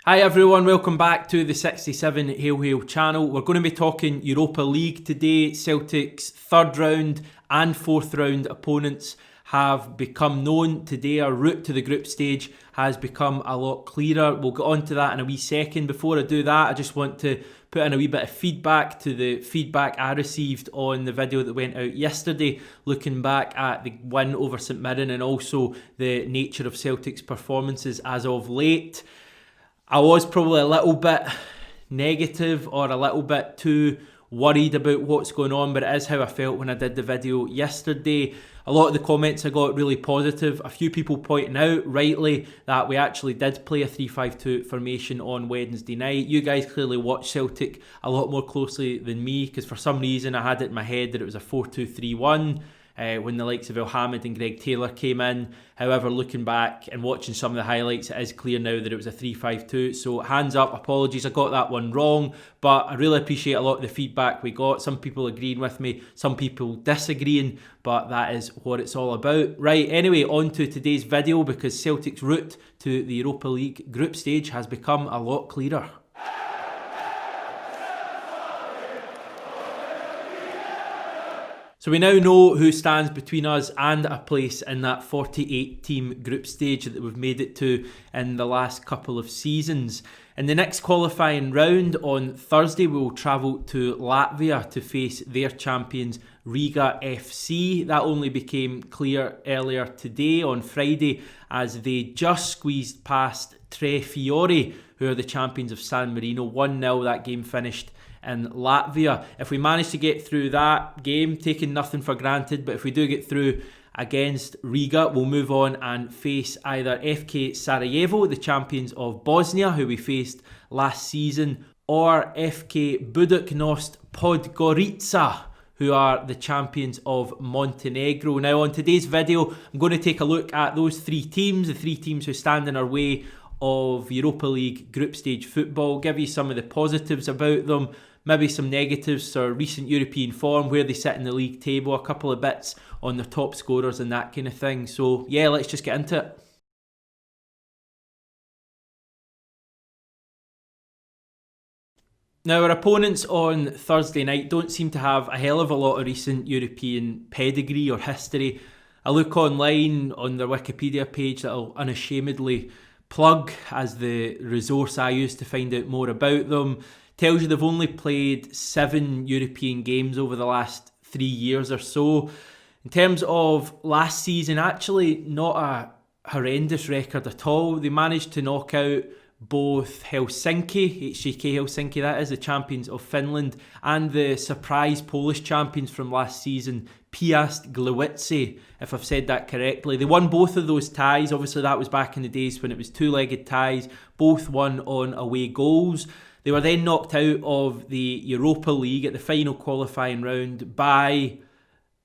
Hi everyone, welcome back to the 67 Hail Hail channel. We're going to be talking Europa League today. Celtic's third round and fourth round opponents have become known today. Our route to the group stage has become a lot clearer. We'll get on to that in a wee second. Before I do that, I just want to put in a wee bit of feedback to the feedback I received on the video that went out yesterday, looking back at the win over St Mirren and also the nature of Celtic's performances as of late. I was probably a little bit negative or a little bit too worried about what's going on, but it is how I felt when I did the video yesterday. A lot of the comments I got really positive. A few people pointing out, rightly, that we actually did play a 3-5-2 formation on Wednesday night. You guys clearly watched Celtic a lot more closely than me, because for some reason I had it in my head that it was a 4-2-3-1. When the likes of Hamish and Greg Taylor came in. However, looking back and watching some of the highlights, it is clear now that it was a 3-5-2. So hands up, apologies, I got that one wrong, but I really appreciate a lot of the feedback we got. Some people agreeing with me, some people disagreeing, but that is what it's all about. Right, anyway, on to today's video, because Celtic's route to the Europa League group stage has become a lot clearer. So we now know who stands between us and a place in that 48-team group stage that we've made it to in the last couple of seasons. In the next qualifying round on Thursday, we will travel to Latvia to face their champions Riga FC. That only became clear earlier today on Friday, as they just squeezed past Tre Fiori, who are the champions of San Marino. 1-0 that game finished in Latvia. If we manage to get through that game, taking nothing for granted, but if we do get through against Riga, we'll move on and face either FK Sarajevo, the champions of Bosnia, who we faced last season, or FK Buducnost Podgorica, who are the champions of Montenegro. Now, on today's video, I'm going to take a look at those three teams, the three teams who stand in our way of Europa League group stage football, give you some of the positives about them, maybe some negatives or recent European form, where they sit in the league table, a couple of bits on their top scorers and that kind of thing. So yeah, let's just get into it. Now, our opponents on Thursday night don't seem to have a hell of a lot of recent European pedigree or history. I look online on their Wikipedia page that I'll unashamedly plug as the resource I use to find out more about them. Tells you they've only played 7 European games over the last 3 years or so. In terms of last season, actually not a horrendous record at all. They managed to knock out both Helsinki, HJK Helsinki that is, the champions of Finland, and the surprise Polish champions from last season, Piast Gliwice, if I've said that correctly. They won both of those ties. Obviously that was back in the days when it was two-legged ties, both won on away goals. They were then knocked out of the Europa League at the final qualifying round by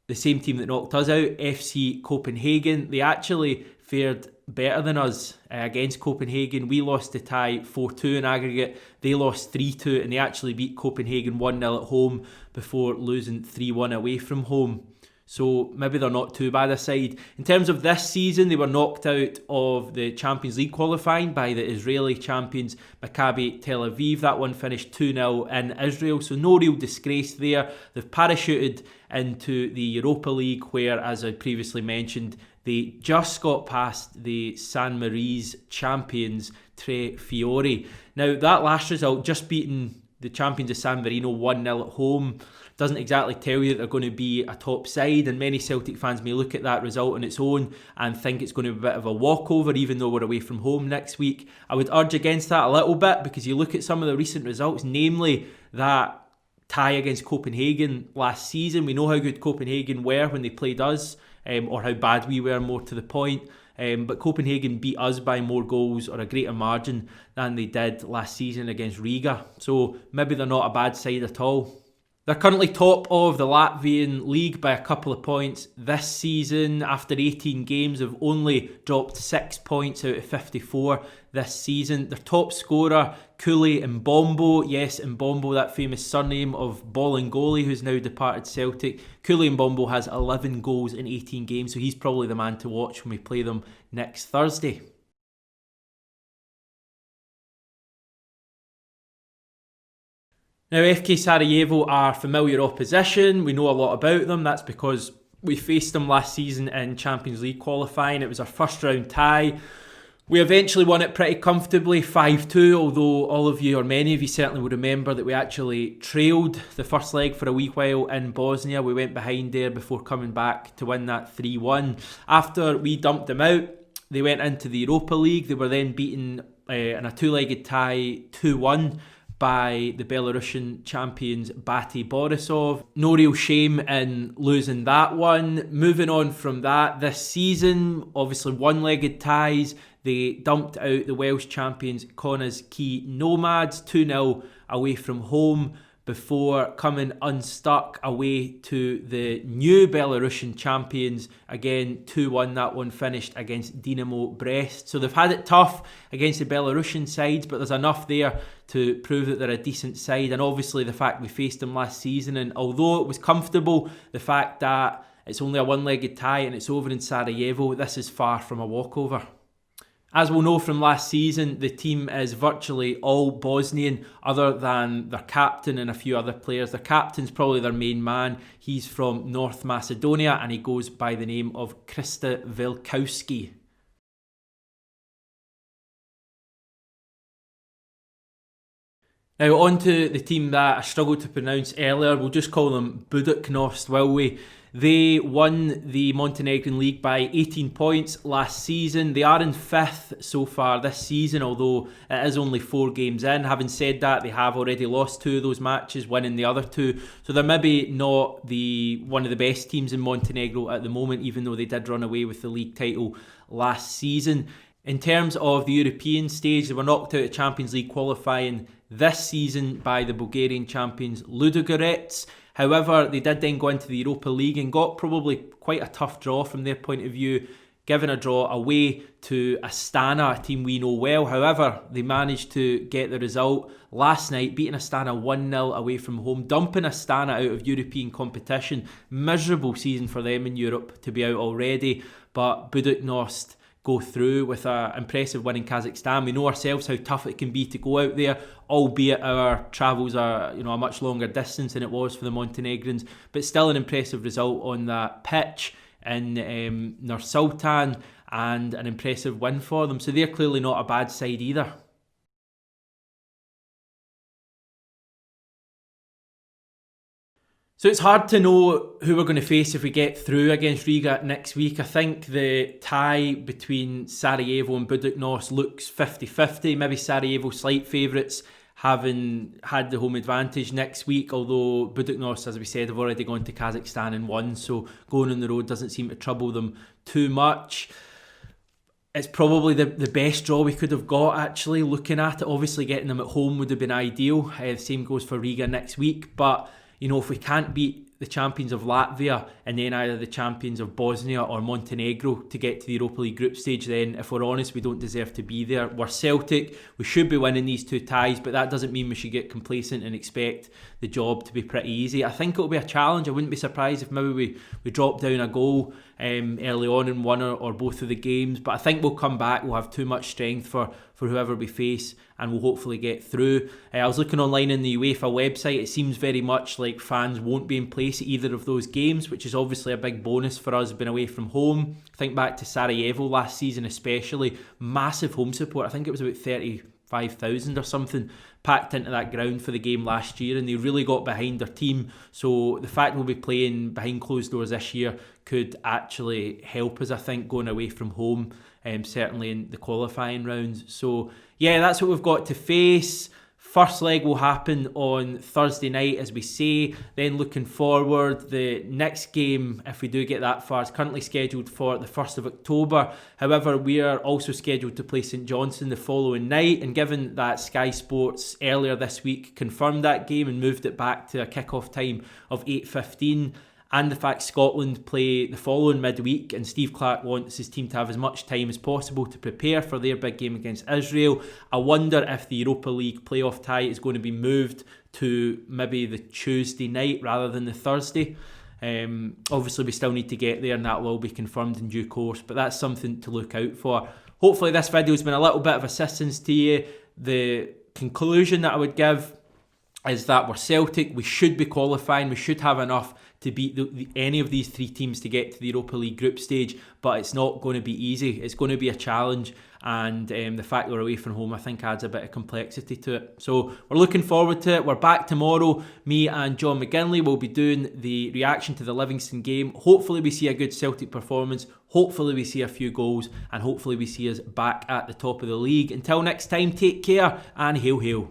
the same team that knocked us out, FC Copenhagen. They actually fared better than us against Copenhagen. We lost the tie 4-2 in aggregate. They lost 3-2, and they actually beat Copenhagen 1-0 at home before losing 3-1 away from home. So maybe they're not too bad a side. In terms of this season, they were knocked out of the Champions League qualifying by the Israeli champions Maccabi Tel Aviv. That one finished 2-0 in Israel, so no real disgrace there. They've parachuted into the Europa League, where, as I previously mentioned, they just got past the San Marino's champions, Tre Fiori. Now, that last result, just beating the champions of San Marino 1-0 at home, doesn't exactly tell you that they're going to be a top side, and many Celtic fans may look at that result on its own and think it's going to be a bit of a walkover, even though we're away from home next week. I would urge against that a little bit, because you look at some of the recent results, namely that tie against Copenhagen last season. We know how good Copenhagen were when they played us, or how bad we were, more to the point. But Copenhagen beat us by more goals or a greater margin than they did last season against Riga. So maybe they're not a bad side at all. They're currently top of the Latvian league by a couple of points this season. After 18 games, they've only dropped 6 points out of 54 this season. Their top scorer, Kule Mbombo, yes, Mbombo, that famous surname of Bolingoli, who's now departed Celtic. Kule Mbombo has 11 goals in 18 games, so he's probably the man to watch when we play them next Thursday. Now, FK Sarajevo are familiar opposition. We know a lot about them. That's because we faced them last season in Champions League qualifying. It was our first round tie. We eventually won it pretty comfortably, 5-2, although all of you, or many of you certainly would remember that we actually trailed the first leg for a wee while in Bosnia. We went behind there before coming back to win that 3-1. After we dumped them out, they went into the Europa League. They were then beaten in a two-legged tie 2-1 by the Belarusian champions Bate Borisov. No real shame in losing that one. Moving on from that, this season, obviously one-legged ties. They dumped out the Welsh champions Connah's Key Nomads 2-0 away from home before coming unstuck away to the new Belarusian champions. Again, 2-1 that one finished against Dinamo Brest. So they've had it tough against the Belarusian sides, but there's enough there to prove that they're a decent side. And obviously the fact we faced them last season, and although it was comfortable, the fact that it's only a one-legged tie and it's over in Sarajevo, this is far from a walkover. As we'll know from last season, the team is virtually all Bosnian other than their captain and a few other players. Their captain's probably their main man. He's from North Macedonia and he goes by the name of Krista Velkowski. Now on to the team that I struggled to pronounce earlier. We'll just call them Buducnost, will we? They won the Montenegrin League by 18 points last season. They are in 5th so far this season, although it is only 4 games in. Having said that, they have already lost 2 of those matches, winning the other 2. So they're maybe not one of the best teams in Montenegro at the moment, even though they did run away with the league title last season. In terms of the European stage, they were knocked out of Champions League qualifying this season by the Bulgarian champions Ludogorets. However, they did then go into the Europa League and got probably quite a tough draw from their point of view, given a draw away to Astana, a team we know well. However, they managed to get the result last night, beating Astana 1-0 away from home, dumping Astana out of European competition. Miserable season for them in Europe to be out already, but Buducnost go through with an impressive win in Kazakhstan. We know ourselves how tough it can be to go out there, albeit our travels are a much longer distance than it was for the Montenegrins, but still an impressive result on that pitch in Nur Sultan and an impressive win for them. So they're clearly not a bad side either. So it's hard to know who we're going to face if we get through against Riga next week. I think the tie between Sarajevo and Buducnost looks 50-50. Maybe Sarajevo slight favourites, having had the home advantage next week, although Buducnost, as we said, have already gone to Kazakhstan and won, so going on the road doesn't seem to trouble them too much. It's probably the best draw we could have got, actually, looking at it. Obviously getting them at home would have been ideal. The same goes for Riga next week, but if we can't beat the champions of Latvia and then either the champions of Bosnia or Montenegro to get to the Europa League group stage, then if we're honest, we don't deserve to be there. We're Celtic, we should be winning these 2 ties, but that doesn't mean we should get complacent and expect the job to be pretty easy. I think it'll be a challenge. I wouldn't be surprised if maybe we drop down a goal early on in one or both of the games, but I think we'll come back. We'll have too much strength for whoever we face, and we'll hopefully get through. I was looking online in the UEFA website. It seems very much like fans won't be in place at either of those games, which is obviously a big bonus for us being away from home. Think back to Sarajevo last season especially. Massive home support. I think it was about 35,000 or something packed into that ground for the game last year, and they really got behind their team. So the fact we'll be playing behind closed doors this year could actually help us, I think, going away from home, certainly in the qualifying rounds. So yeah, that's what we've got to face. First leg will happen on Thursday night, as we say. Then looking forward, the next game, if we do get that far, is currently scheduled for the 1st of October. However, we are also scheduled to play St Johnstone the following night, and given that Sky Sports earlier this week confirmed that game and moved it back to a kick-off time of 8:15, and the fact Scotland play the following midweek and Steve Clarke wants his team to have as much time as possible to prepare for their big game against Israel, I wonder if the Europa League playoff tie is going to be moved to maybe the Tuesday night rather than the Thursday. Obviously we still need to get there and that will be confirmed in due course, but that's something to look out for. Hopefully this video has been a little bit of assistance to you. The conclusion that I would give is that we're Celtic, we should be qualifying, we should have enough to beat any of these 3 teams to get to the Europa League group stage, but it's not going to be easy. It's going to be a challenge, and the fact that we're away from home, I think, adds a bit of complexity to it. So we're looking forward to it. We're back tomorrow. Me and John McGinley will be doing the reaction to the Livingston game. Hopefully we see a good Celtic performance, hopefully we see a few goals, and hopefully we see us back at the top of the league. Until next time, take care and hail hail.